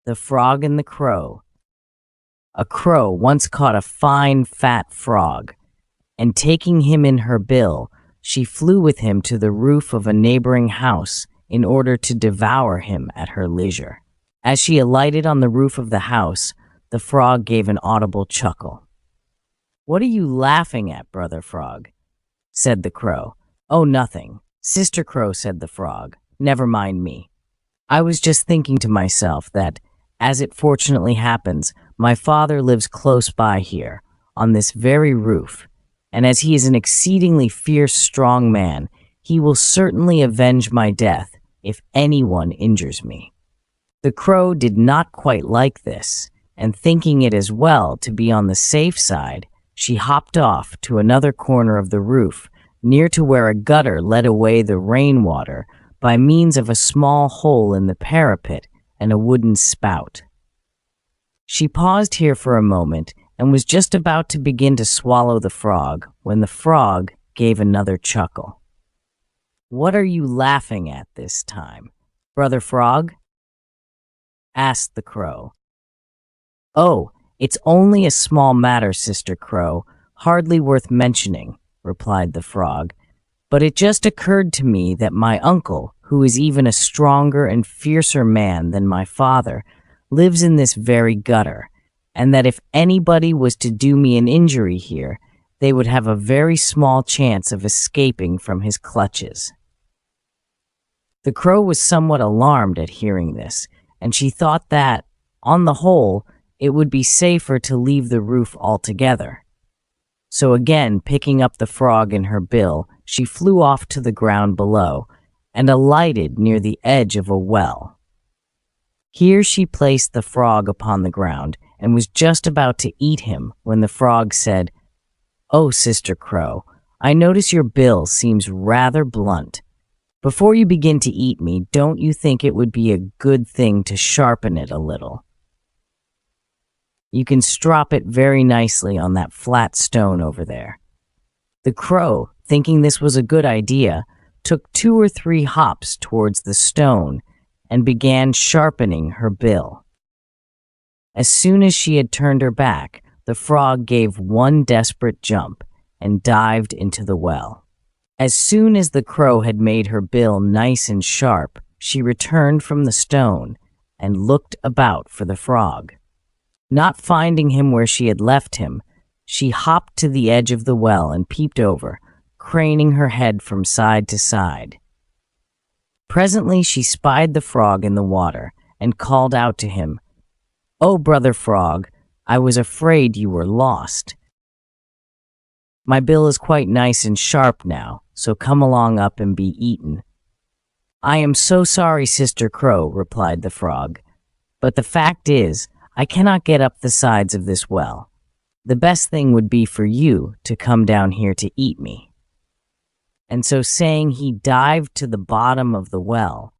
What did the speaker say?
The Frog and the Crow. A crow once caught a fine, fat frog, and taking him in her bill, she flew with him to the roof of a neighboring house in order to devour him at her leisure. As she alighted on the roof of the house, the frog gave an audible chuckle. "What are you laughing at, Brother Frog?" said the crow. "Oh, nothing, Sister Crow," said the frog. "Never mind me. I was just thinking to myself that, as it fortunately happens, my father lives close by here, on this very roof, and as he is an exceedingly fierce, strong man, he will certainly avenge my death if anyone injures me." The crow did not quite like this, and thinking it as well to be on the safe side, she hopped off to another corner of the roof, near to where a gutter led away the rainwater by means of a small hole in the parapet and a wooden spout. She paused here for a moment and was just about to begin to swallow the frog when the frog gave another chuckle. "What are you laughing at this time, Brother Frog?" asked the crow. "Oh, it's only a small matter, Sister Crow, hardly worth mentioning," replied the frog. "But it just occurred to me that my uncle, who is even a stronger and fiercer man than my father, lives in this very gutter, and that if anybody was to do me an injury here, they would have a very small chance of escaping from his clutches." The crow was somewhat alarmed at hearing this, and she thought that, on the whole, it would be safer to leave the roof altogether. So again, picking up the frog in her bill, she flew off to the ground below and alighted near the edge of a well. Here she placed the frog upon the ground and was just about to eat him when the frog said, "Oh, Sister Crow, I notice your bill seems rather blunt. Before you begin to eat me, don't you think it would be a good thing to sharpen it a little? You can strop it very nicely on that flat stone over there." The crow, thinking this was a good idea, took 2 or 3 hops towards the stone and began sharpening her bill. As soon as she had turned her back, the frog gave one desperate jump and dived into the well. As soon as the crow had made her bill nice and sharp, she returned from the stone and looked about for the frog. Not finding him where she had left him, she hopped to the edge of the well and peeped over, craning her head from side to side. Presently she spied the frog in the water and called out to him, "Oh, Brother Frog, I was afraid you were lost. My bill is quite nice and sharp now, so come along up and be eaten." "I am so sorry, Sister Crow," replied the frog, "but the fact is, I cannot get up the sides of this well. The best thing would be for you to come down here to eat me." And so saying, he dived to the bottom of the well